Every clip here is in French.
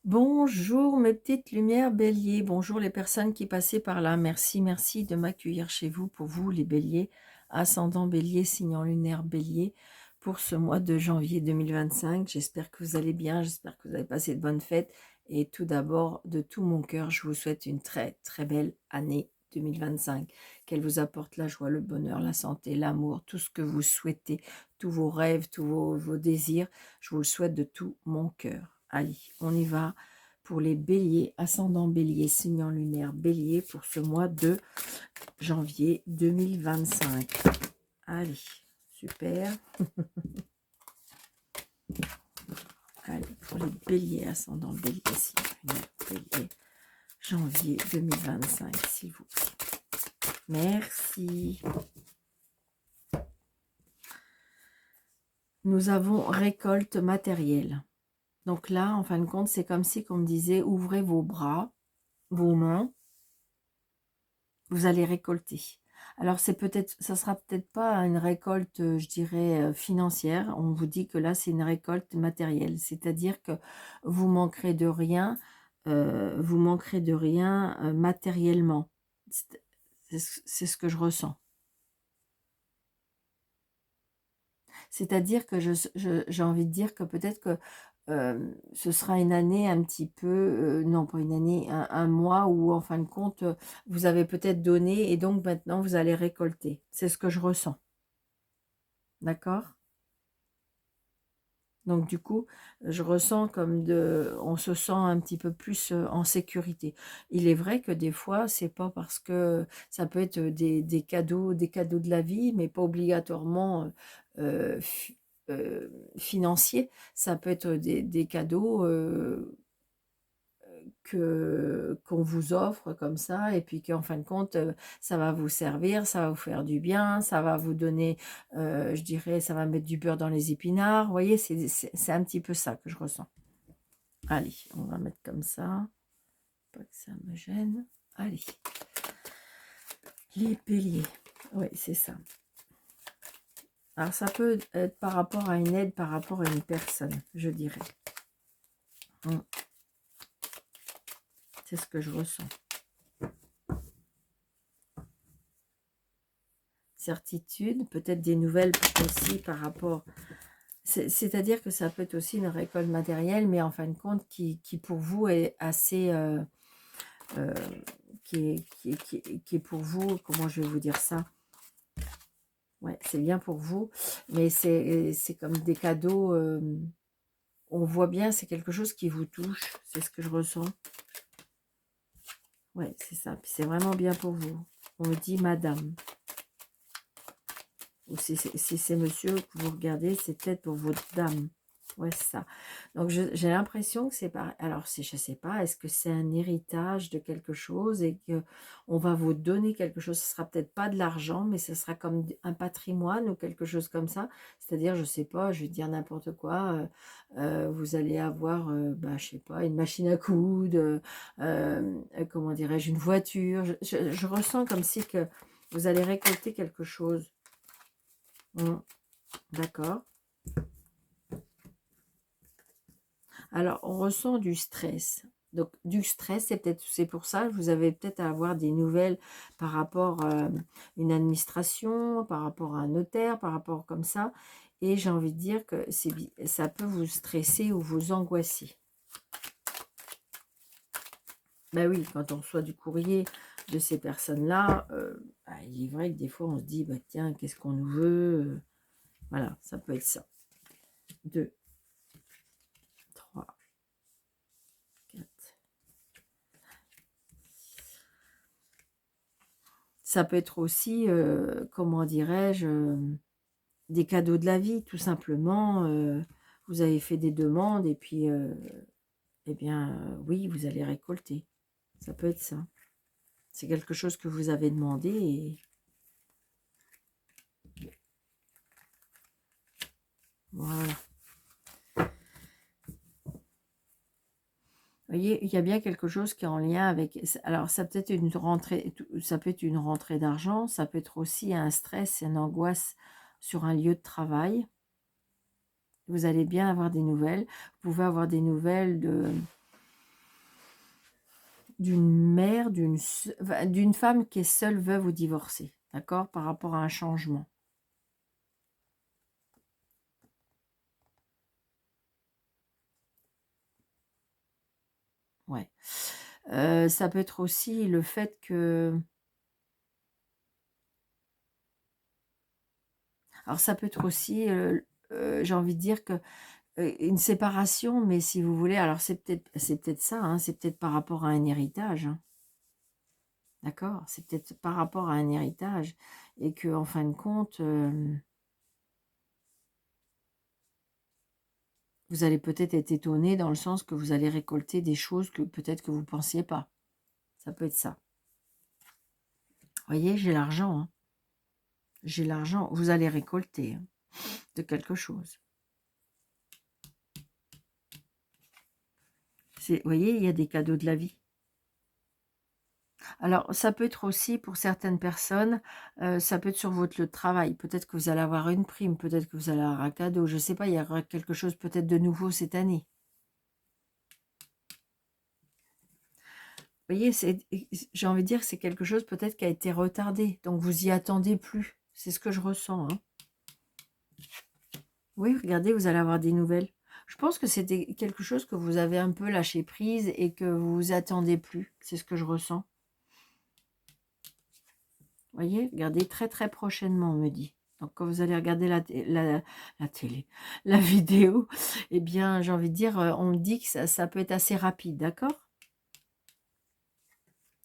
Bonjour mes petites lumières bélier, bonjour les personnes qui passaient par là. Merci, merci de m'accueillir chez vous, pour vous les béliers, ascendant bélier, signe lunaire bélier, pour ce mois de janvier 2025. J'espère que vous allez bien, j'espère que vous avez passé de bonnes fêtes. Et tout d'abord, de tout mon cœur, je vous souhaite une très très belle année 2025. Qu'elle vous apporte la joie, le bonheur, la santé, l'amour, tout ce que vous souhaitez, tous vos rêves, tous vos désirs. Je vous le souhaite de tout mon cœur. Allez, on y va pour les béliers, ascendant bélier, signe lunaire bélier pour ce mois de janvier 2025. Allez, super. Allez, pour les béliers, ascendant bélier, signe lunaire bélier, janvier 2025, s'il vous plaît. Merci. Nous avons récolte matérielle. Donc là, en fin de compte, c'est comme si on me disait, ouvrez vos bras, vos mains, vous allez récolter. Alors c'est peut-être, ça sera peut-être pas une récolte, je dirais, financière. On vous dit que là c'est une récolte matérielle, c'est-à-dire que vous manquerez de rien, matériellement. C'est ce que je ressens. C'est-à-dire que j'ai envie de dire que peut-être que ce sera une année un petit peu, non pas une année, un mois où en fin de compte, vous avez peut-être donné et donc maintenant vous allez récolter. C'est ce que je ressens. D'accord? Donc du coup, je ressens comme on se sent un petit peu plus en sécurité. Il est vrai que des fois, c'est pas parce que ça peut être des cadeaux de la vie, mais pas obligatoirement euh, fi- euh, financiers. Ça peut être des cadeaux qu'on vous offre comme ça, et puis qu'en fin de compte, ça va vous servir, ça va vous faire du bien, ça va vous donner, je dirais, ça va mettre du beurre dans les épinards. Vous voyez, c'est un petit peu ça que je ressens. Allez, on va mettre comme ça, pas que ça me gêne. Allez, les béliers, oui, c'est ça. Alors, ça peut être par rapport à une aide, par rapport à une personne, je dirais. C'est ce que je ressens. Certitude, peut-être des nouvelles aussi par rapport. C'est-à-dire que ça peut être aussi une récolte matérielle, mais en fin de compte, qui pour vous est assez. Euh, qui est pour vous, comment je vais vous dire ça? Ouais, c'est bien pour vous, mais c'est comme des cadeaux. On voit bien, c'est quelque chose qui vous touche, c'est ce que je ressens. Ouais, c'est ça. Puis c'est vraiment bien pour vous. On me dit madame. Ou si c'est monsieur que vous regardez, c'est peut-être pour votre dame. Ouais, c'est ça. Donc, j'ai l'impression que c'est pareil. Alors, je ne sais pas, est-ce que c'est un héritage de quelque chose et que on va vous donner quelque chose? Ce sera peut-être pas de l'argent, mais ce sera comme un patrimoine ou quelque chose comme ça. C'est-à-dire, je ne sais pas, je vais dire n'importe quoi. Vous allez avoir, bah, je sais pas, une machine à coudre, comment dirais-je, une voiture. Je ressens comme si que vous allez récolter quelque chose. D'accord. Alors, on ressent du stress. Donc, du stress, c'est pour ça que vous avez peut-être à avoir des nouvelles par rapport à une administration, par rapport à un notaire, par rapport comme ça. Et j'ai envie de dire que ça peut vous stresser ou vous angoisser. Ben oui, quand on reçoit du courrier de ces personnes-là, bah, il est vrai que des fois, on se dit, bah, tiens, qu'est-ce qu'on nous veut? Voilà, ça peut être ça. 2, 3, 4. Ça peut être aussi, comment dirais-je, des cadeaux de la vie, tout simplement. Vous avez fait des demandes et puis, eh bien, oui, vous allez récolter. Ça peut être ça. C'est quelque chose que vous avez demandé et voilà. Vous voyez, il y a bien quelque chose qui est en lien avec. Alors, ça peut être une rentrée, ça peut être une rentrée d'argent, ça peut être aussi un stress, une angoisse sur un lieu de travail. Vous allez bien avoir des nouvelles. Vous pouvez avoir des nouvelles d'une mère, d'une femme qui est seule, veuve ou divorcée, d'accord, par rapport à un changement. Ouais. Ça peut être aussi le fait que... Alors ça peut être aussi, j'ai envie de dire que une séparation, mais si vous voulez, alors c'est peut-être ça, hein, c'est peut-être par rapport à un héritage, hein, d'accord? C'est peut-être par rapport à un héritage et que en fin de compte, vous allez peut-être être étonné dans le sens que vous allez récolter des choses que peut-être que vous ne pensiez pas. Ça peut être ça. Vous voyez, j'ai l'argent, hein. J'ai l'argent. Vous allez récolter, hein, de quelque chose. Vous voyez, il y a des cadeaux de la vie. Alors, ça peut être aussi pour certaines personnes, ça peut être sur votre lieu de travail. Peut-être que vous allez avoir une prime, peut-être que vous allez avoir un cadeau, je ne sais pas, il y aura quelque chose peut-être de nouveau cette année. Vous voyez, j'ai envie de dire que c'est quelque chose peut-être qui a été retardé, donc vous y attendez plus. C'est ce que je ressens, hein. Oui, regardez, vous allez avoir des nouvelles. Je pense que c'était quelque chose que vous avez un peu lâché prise et que vous vous attendez plus. C'est ce que je ressens. Vous voyez, regardez très très prochainement, on me dit. Donc quand vous allez regarder la télé, la vidéo, eh bien j'ai envie de dire, on me dit que ça peut être assez rapide, d'accord?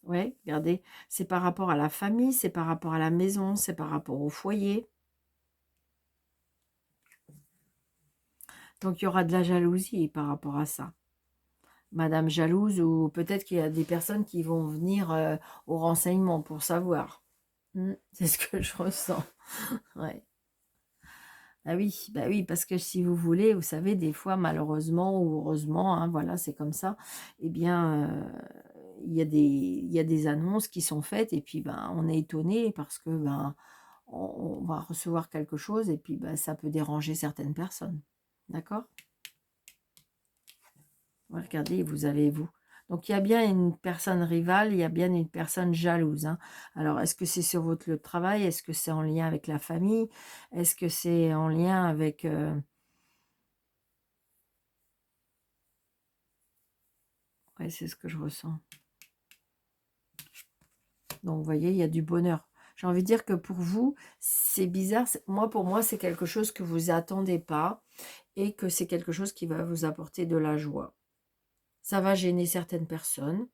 Ouais, regardez, c'est par rapport à la famille, c'est par rapport à la maison, c'est par rapport au foyer. Donc il y aura de la jalousie par rapport à ça. Madame jalouse, ou peut-être qu'il y a des personnes qui vont venir au renseignement pour savoir. C'est ce que je ressens. Ouais. Ah oui, bah oui, parce que si vous voulez, vous savez, des fois, malheureusement ou heureusement, hein, voilà, c'est comme ça, eh bien, il y a des annonces qui sont faites et puis ben, on est étonné parce que ben, on va recevoir quelque chose et puis ben, ça peut déranger certaines personnes. D'accord? Ouais, regardez, vous avez vous. Donc, il y a bien une personne rivale, il y a bien une personne jalouse, hein. Alors, est-ce que c'est sur votre lieu de travail? Est-ce que c'est en lien avec la famille? Est-ce que c'est en lien avec... Ouais, c'est ce que je ressens. Donc, vous voyez, il y a du bonheur. J'ai envie de dire que pour vous, c'est bizarre. Moi, pour moi, c'est quelque chose que vous attendez pas et que c'est quelque chose qui va vous apporter de la joie. Ça va gêner certaines personnes.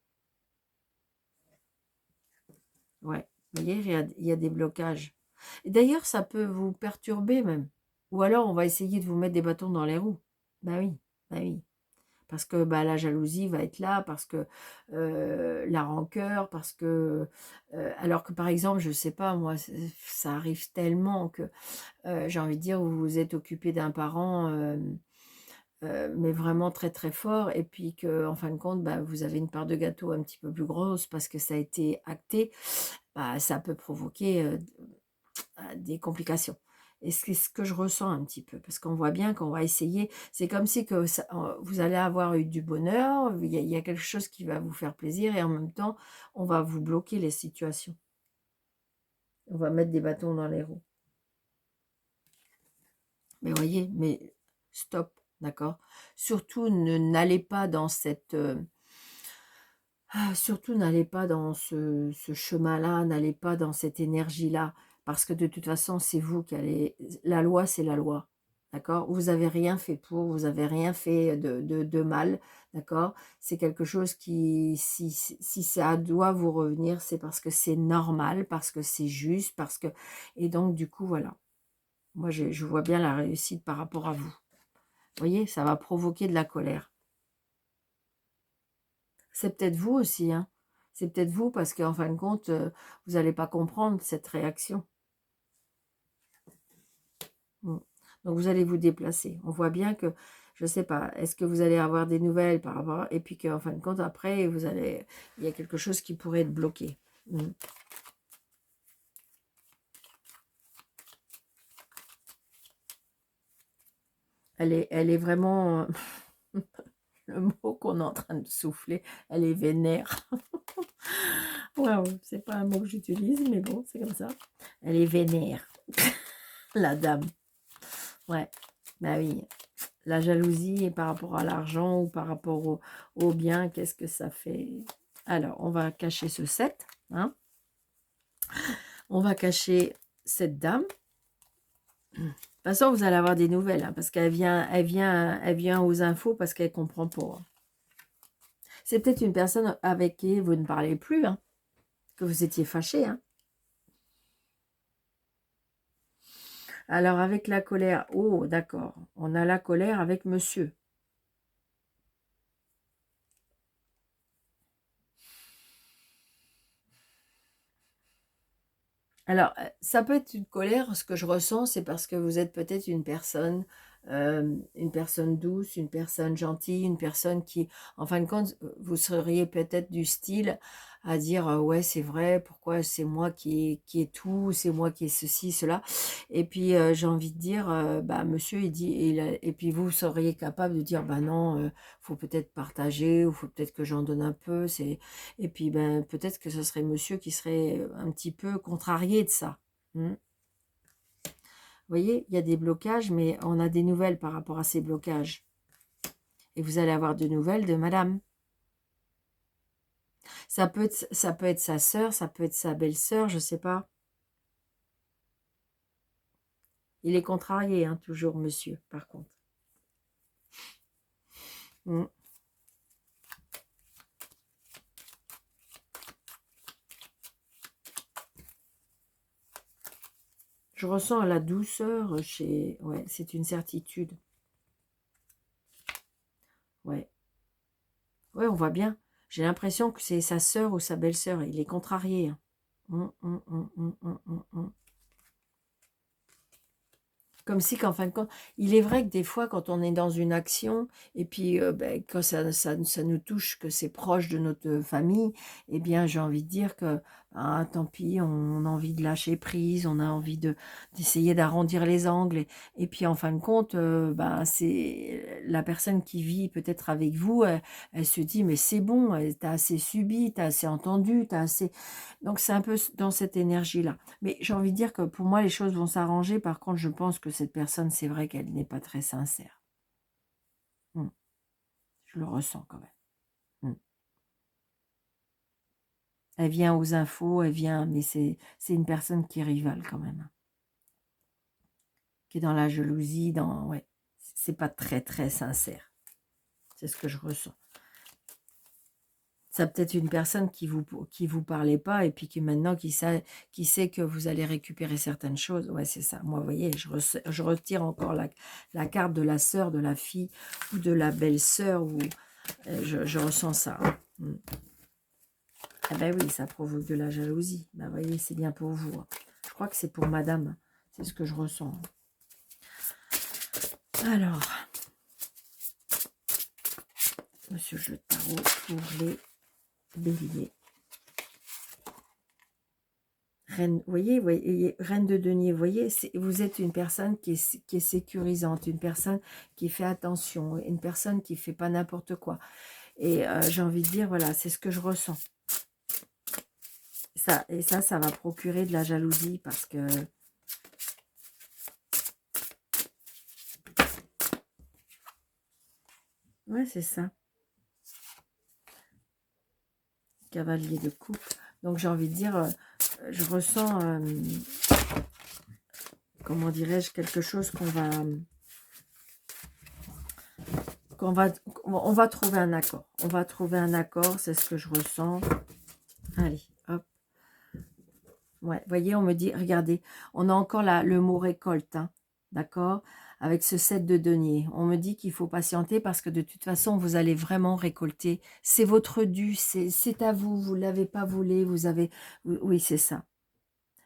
Ouais, vous voyez, il y a des blocages. Et d'ailleurs, ça peut vous perturber même. Ou alors, on va essayer de vous mettre des bâtons dans les roues. Bah oui, bah oui. Parce que bah, la jalousie va être là, parce que la rancœur, parce que... alors que par exemple, je sais pas, moi, ça arrive tellement que, j'ai envie de dire, vous vous êtes occupé d'un parent, mais vraiment très très fort, et puis que en fin de compte, bah, vous avez une part de gâteau un petit peu plus grosse parce que ça a été acté, bah, ça peut provoquer des complications. Et c'est ce que je ressens un petit peu, parce qu'on voit bien qu'on va essayer, c'est comme si que vous allez avoir eu du bonheur, il y a quelque chose qui va vous faire plaisir, et en même temps, on va vous bloquer les situations. On va mettre des bâtons dans les roues. Mais voyez, mais stop, d'accord? Surtout, n'allez pas dans cette... surtout, n'allez pas dans ce chemin-là, n'allez pas dans cette énergie-là, parce que de toute façon, c'est vous qui allez... La loi, c'est la loi, d'accord? Vous n'avez rien fait pour, vous n'avez rien fait de mal, d'accord? C'est quelque chose qui, si ça doit vous revenir, c'est parce que c'est normal, parce que c'est juste, parce que... Et donc, du coup, voilà. Moi, je vois bien la réussite par rapport à vous. Vous voyez, ça va provoquer de la colère. C'est peut-être vous aussi, hein. C'est peut-être vous parce qu'en fin de compte, vous n'allez pas comprendre cette réaction. Mm. Donc, vous allez vous déplacer. On voit bien que, je ne sais pas, est-ce que vous allez avoir des nouvelles par rapport... Et puis qu'en fin de compte, après, il y a quelque chose qui pourrait être bloqué. Mm. Elle est vraiment... le mot qu'on est en train de souffler, elle est vénère. Waouh, c'est pas un mot que j'utilise, mais bon, c'est comme ça. Elle est vénère, la dame. Ouais, bah oui. La jalousie et par rapport à l'argent ou par rapport au bien, qu'est-ce que ça fait? Alors, on va cacher ce 7. Hein. On va cacher cette dame. De toute façon, vous allez avoir des nouvelles, hein, parce qu'elle vient aux infos parce qu'elle comprend pas. Hein. C'est peut-être une personne avec qui vous ne parlez plus, hein, que vous étiez fâché. Hein. Alors, avec la colère, oh, d'accord, on a la colère avec monsieur. Alors, ça peut être une colère, ce que je ressens, c'est parce que vous êtes peut-être une personne douce, une personne gentille, une personne qui, en fin de compte, vous seriez peut-être du style à dire ouais, c'est vrai, pourquoi c'est moi qui ai tout, c'est moi qui ai ceci, cela. Et puis, j'ai envie de dire, bah, monsieur, il dit, et puis vous seriez capable de dire, bah non, faut peut-être partager, ou faut peut-être que j'en donne un peu, et puis, ben, peut-être que ce serait monsieur qui serait un petit peu contrarié de ça. Vous voyez, il y a des blocages, mais on a des nouvelles par rapport à ces blocages. Et vous allez avoir de nouvelles de madame. Ça peut être sa sœur, ça peut être sa belle-sœur, je ne sais pas. Il est contrarié, hein, toujours, monsieur, par contre. Mm. Je ressens la douceur chez... Ouais, c'est une certitude. Ouais. Ouais, on voit bien. J'ai l'impression que c'est sa sœur ou sa belle-sœur. Il est contrarié. Hein. Comme si qu'en fin de compte, il est vrai que des fois, quand on est dans une action, et puis ben, quand ça nous touche, que c'est proche de notre famille, eh bien, j'ai envie de dire que, ah, tant pis, on a envie de lâcher prise, on a envie d'essayer d'arrondir les angles, et puis en fin de compte, ben, c'est la personne qui vit peut-être avec vous, elle se dit, mais c'est bon, t'as assez subi, t'as assez entendu, t'as assez... Donc, c'est un peu dans cette énergie-là. Mais j'ai envie de dire que pour moi, les choses vont s'arranger. Par contre, je pense que cette personne, c'est vrai qu'elle n'est pas très sincère. Hmm. Je le ressens quand même. Hmm. Elle vient aux infos, elle vient, mais c'est une personne qui est rivale quand même. Qui est dans la jalousie, ouais. C'est pas très, très sincère. C'est ce que je ressens. Ça peut-être une personne qui vous parlait pas et puis qui maintenant qui sait que vous allez récupérer certaines choses. Ouais, c'est ça. Moi, vous voyez, je retire encore la carte de la sœur, de la fille ou de la belle-sœur. Je ressens ça. Mm. Ah ben oui, ça provoque de la jalousie. Ben, vous voyez, c'est bien pour vous. Hein. Je crois que c'est pour madame. C'est ce que je ressens. Alors, monsieur le tarot pour les béliers. Reine, voyez, reine de denier, vous voyez, vous êtes une personne qui est sécurisante, une personne qui fait attention, une personne qui fait pas n'importe quoi. Et j'ai envie de dire, voilà, c'est ce que je ressens. Ça va procurer de la jalousie parce que... Ouais, c'est ça. Cavalier de coupe. Donc j'ai envie de dire, je ressens, comment dirais-je, quelque chose on va trouver un accord. On va trouver un accord, c'est ce que je ressens. Allez, hop. Ouais, voyez, on me dit, regardez, on a encore le mot récolte, hein, d'accord? Avec ce 7 de denier. On me dit qu'il faut patienter parce que de toute façon, vous allez vraiment récolter. C'est votre dû, c'est à vous, vous ne l'avez pas volé, vous avez... Oui, c'est ça.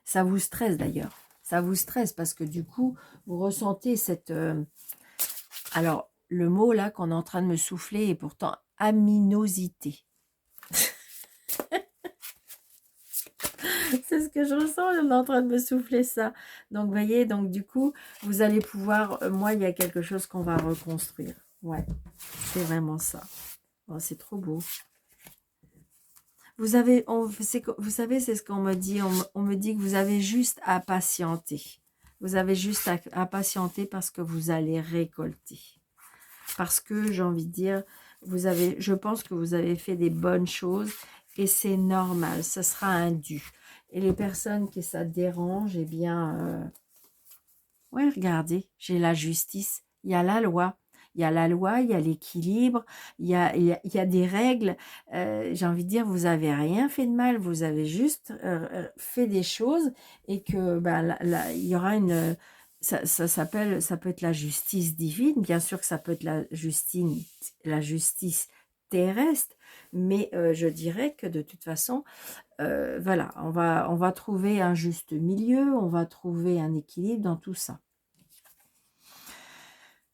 Ça vous stresse d'ailleurs. Ça vous stresse parce que du coup, vous ressentez cette... Alors, le mot là qu'on est en train de me souffler est pourtant aminosité. C'est ce que je ressens, on est en train de me souffler ça. Donc, vous voyez, donc du coup, vous allez pouvoir... moi, il y a quelque chose qu'on va reconstruire. Ouais, c'est vraiment ça. Oh, c'est trop beau. Vous avez, vous savez, c'est ce qu'on me dit. On me dit que vous avez juste à patienter. Vous avez juste à patienter parce que vous allez récolter. Parce que, j'ai envie de dire, je pense que vous avez fait des bonnes choses et c'est normal. Ce sera un dû. Et les personnes que ça dérange, eh bien, ouais, regardez, j'ai la justice, il y a la loi. Il y a la loi, il y a l'équilibre, il y a des règles. J'ai envie de dire, vous n'avez rien fait de mal, vous avez juste fait des choses et que bah, il y aura une... Ça s'appelle, ça peut être la justice divine, bien sûr que ça peut être la justice terrestre, mais je dirais que de toute façon, voilà, on va trouver un juste milieu, on va trouver un équilibre dans tout ça.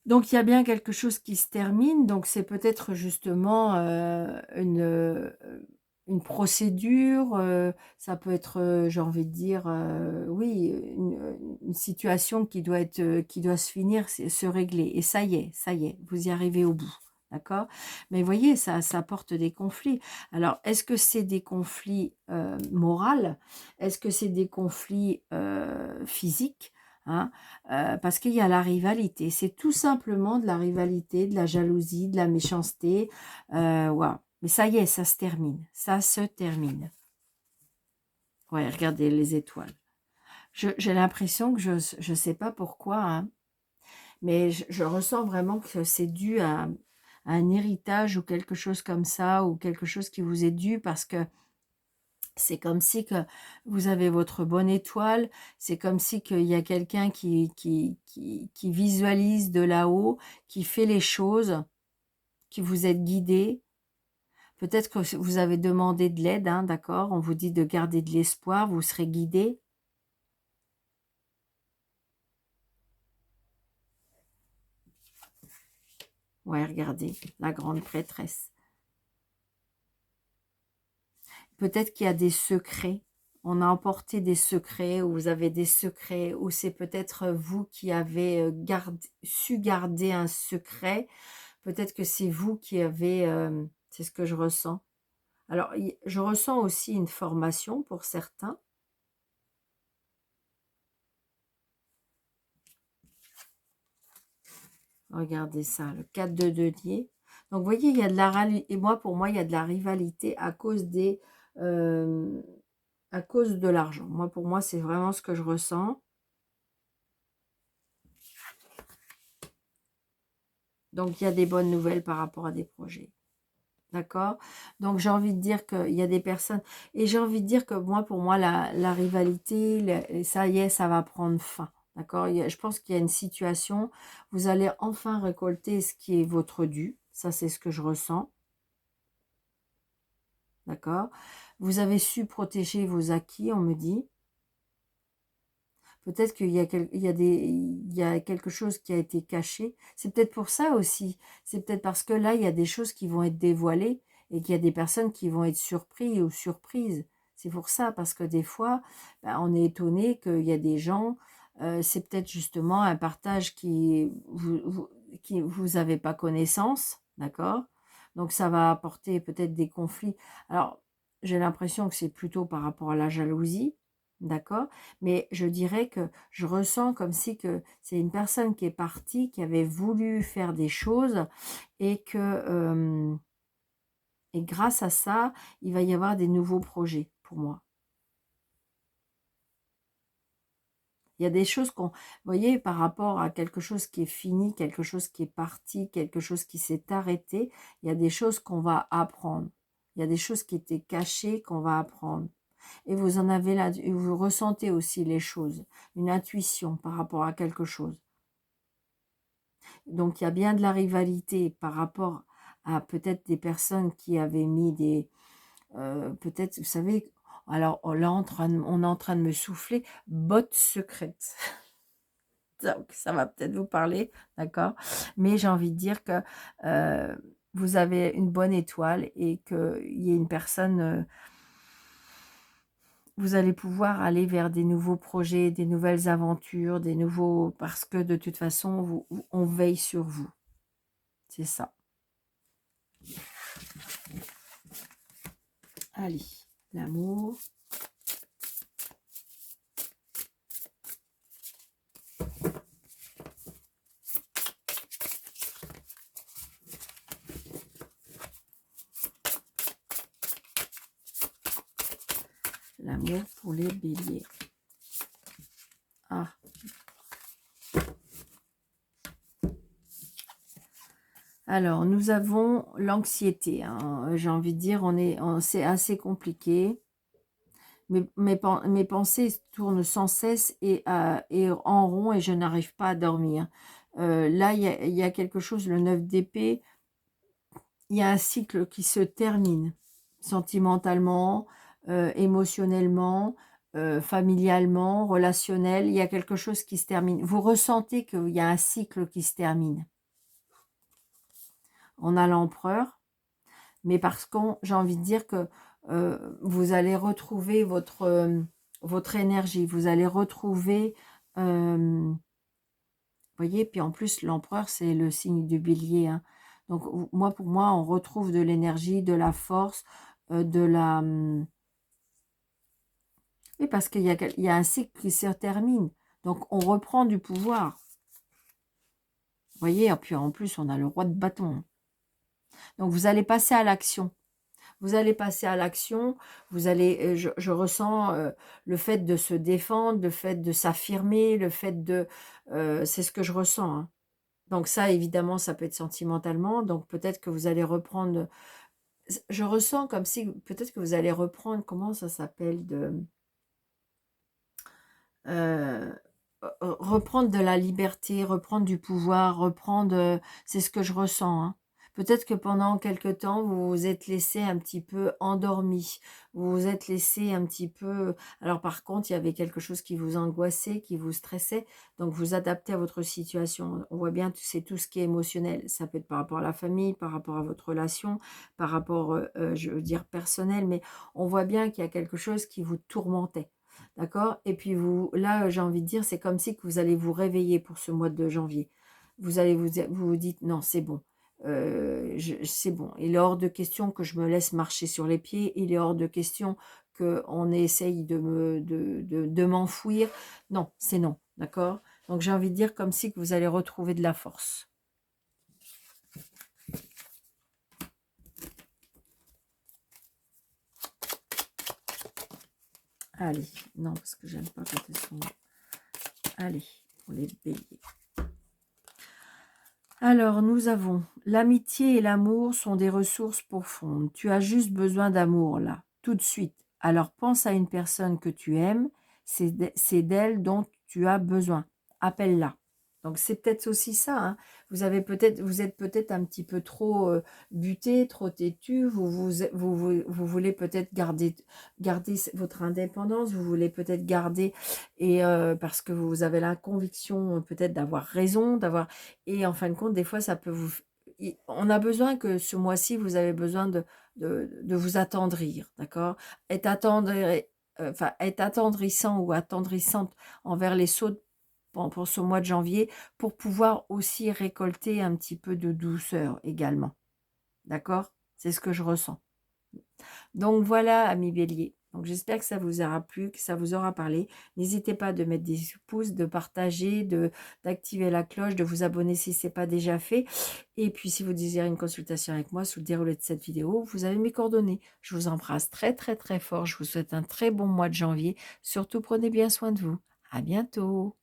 Donc, il y a bien quelque chose qui se termine. Donc, c'est peut-être justement une procédure. Ça peut être, j'ai envie de dire, oui, une situation qui doit être, qui doit se finir, se régler. Et ça y est, vous y arrivez au bout. D'accord? Mais vous voyez, ça apporte des conflits. Alors, est-ce que c'est des conflits moraux? Est-ce que c'est des conflits physiques? Hein, parce qu'il y a la rivalité. C'est tout simplement de la rivalité, de la jalousie, de la méchanceté. Waouh. Mais ça y est, ça se termine. Ça se termine. Ouais, regardez les étoiles. J'ai l'impression que je ne sais pas pourquoi, hein, mais je ressens vraiment que c'est dû à un héritage ou quelque chose comme ça, ou quelque chose qui vous est dû parce que c'est comme si que vous avez votre bonne étoile, c'est comme si qu'il y a quelqu'un qui visualise de là-haut, qui fait les choses, qui vous êtes guidé. Peut-être que vous avez demandé de l'aide, hein, d'accord? On vous dit de garder de l'espoir, vous serez guidé. Ouais, regardez, la grande prêtresse. Peut-être qu'il y a des secrets. On a emporté des secrets, ou vous avez des secrets, ou c'est peut-être vous qui avez su garder un secret. Peut-être que c'est vous qui avez, c'est ce que je ressens. Alors, je ressens aussi une formation pour certains. Regardez ça, le 4 de denier. Donc, vous voyez, il y a de la et moi, pour moi, il y a de la rivalité euh, à cause de l'argent. Moi, pour moi, c'est vraiment ce que je ressens. Donc, il y a des bonnes nouvelles par rapport à des projets. D'accord? Donc, j'ai envie de dire qu'il y a des personnes... Et j'ai envie de dire que moi, pour moi, la rivalité, ça y est, ça va prendre fin. D'accord? Je pense qu'il y a une situation, vous allez enfin récolter ce qui est votre dû. Ça, c'est ce que je ressens. D'accord? Vous avez su protéger vos acquis, on me dit. Peut-être qu'il y a, il y a quelque chose qui a été caché. C'est peut-être pour ça aussi. C'est peut-être parce que là, il y a des choses qui vont être dévoilées et qu'il y a des personnes qui vont être surpris ou surprises. C'est pour ça, parce que des fois, ben, on est étonné qu'il y a des gens, c'est peut-être justement un partage qui vous avez pas connaissance, d'accord? Donc ça va apporter peut-être des conflits. Alors, j'ai l'impression que c'est plutôt par rapport à la jalousie, d'accord? Mais je dirais que je ressens comme si que c'est une personne qui est partie, qui avait voulu faire des choses et que et grâce à ça, il va y avoir des nouveaux projets pour moi. Il y a des choses vous voyez, par rapport à quelque chose qui est fini, quelque chose qui est parti, quelque chose qui s'est arrêté, il y a des choses qu'on va apprendre. Il y a des choses qui étaient cachées qu'on va apprendre. Et vous en avez là, vous ressentez aussi les choses, une intuition par rapport à quelque chose. Donc, il y a bien de la rivalité par rapport à peut-être des personnes qui avaient mis des... peut-être, vous savez, alors on est en train de me souffler, bottes secrètes. Donc, ça va peut-être vous parler, d'accord? Mais j'ai envie de dire que euh, vous avez une bonne étoile et qu'il y ait une personne... vous allez pouvoir aller vers des nouveaux projets, des nouvelles aventures, des nouveaux... Parce que de toute façon, on veille sur vous. C'est ça. Allez, l'amour. L'amour pour les béliers. Ah. Alors, nous avons l'anxiété. Hein. J'ai envie de dire, c'est assez compliqué. Mes pensées tournent sans cesse et en rond et je n'arrive pas à dormir. Là, il y a quelque chose, le 9 d'épée, il y a un cycle qui se termine sentimentalement, émotionnellement, familialement, relationnel. Il y a quelque chose qui se termine. Vous ressentez qu'il y a un cycle qui se termine. On a l'empereur, mais parce que j'ai envie de dire que vous allez retrouver votre énergie, vous allez retrouver, vous voyez, puis en plus l'empereur c'est le signe du bélier, hein. Donc pour moi on retrouve de l'énergie, de la force, de la... Oui, parce qu'il y a un cycle qui se termine, donc on reprend du pouvoir. Vous voyez, et puis en plus on a le roi de bâton. Donc vous allez passer à l'action. Vous allez passer à l'action, vous allez, je ressens le fait de se défendre, le fait de s'affirmer, le fait de... c'est ce que je ressens. Hein. Donc ça, évidemment, ça peut être sentimentalement. Donc peut-être que vous allez reprendre... Je ressens comme si peut-être que vous allez reprendre, comment ça s'appelle, reprendre de la liberté, reprendre du pouvoir, reprendre... c'est ce que je ressens, hein. Peut-être que pendant quelque temps, vous vous êtes laissé un petit peu endormi. Vous vous êtes laissé un petit peu... Alors par contre, il y avait quelque chose qui vous angoissait, qui vous stressait. Donc vous adaptez à votre situation. On voit bien que c'est tout ce qui est émotionnel. Ça peut être par rapport à la famille, par rapport à votre relation, par rapport, je veux dire, personnel. Mais on voit bien qu'il y a quelque chose qui vous tourmentait. D'accord? Et puis vous, là, j'ai envie de dire, c'est comme si que vous allez vous réveiller pour ce mois de janvier. Vous allez vous dites, non, c'est bon. C'est bon. Il est hors de question que je me laisse marcher sur les pieds. Il est hors de question qu'on essaye de m'enfouir. Non, c'est non. D'accord? Donc j'ai envie de dire comme si que vous allez retrouver de la force. Allez, non, parce que j'aime pas quand elles sont... Allez, pour les béliers. Alors, nous avons l'amitié et l'amour sont des ressources profondes. Tu as juste besoin d'amour, là, tout de suite. Alors, pense à une personne que tu aimes, c'est d'elle dont tu as besoin. Appelle-la. Donc, c'est peut-être aussi ça. Hein. Vous êtes peut-être un petit peu trop buté, trop têtu. Vous voulez peut-être garder votre indépendance. Vous voulez peut-être garder, et parce que vous avez la conviction peut-être d'avoir raison, et en fin de compte, des fois, ça peut vous... On a besoin que ce mois-ci, vous avez besoin de vous attendrir, d'accord? Être attendrissant ou attendrissante envers les autres pour ce mois de janvier, pour pouvoir aussi récolter un petit peu de douceur également, d'accord? C'est ce que je ressens. Donc voilà, amis béliers. Donc j'espère que ça vous aura plu, que ça vous aura parlé. N'hésitez pas de mettre des pouces, de partager, d'activer la cloche, de vous abonner si ce n'est pas déjà fait. Et puis si vous désirez une consultation avec moi sous le déroulé de cette vidéo, vous avez mes coordonnées. Je vous embrasse très très très fort. Je vous souhaite un très bon mois de janvier. Surtout prenez bien soin de vous. À bientôt.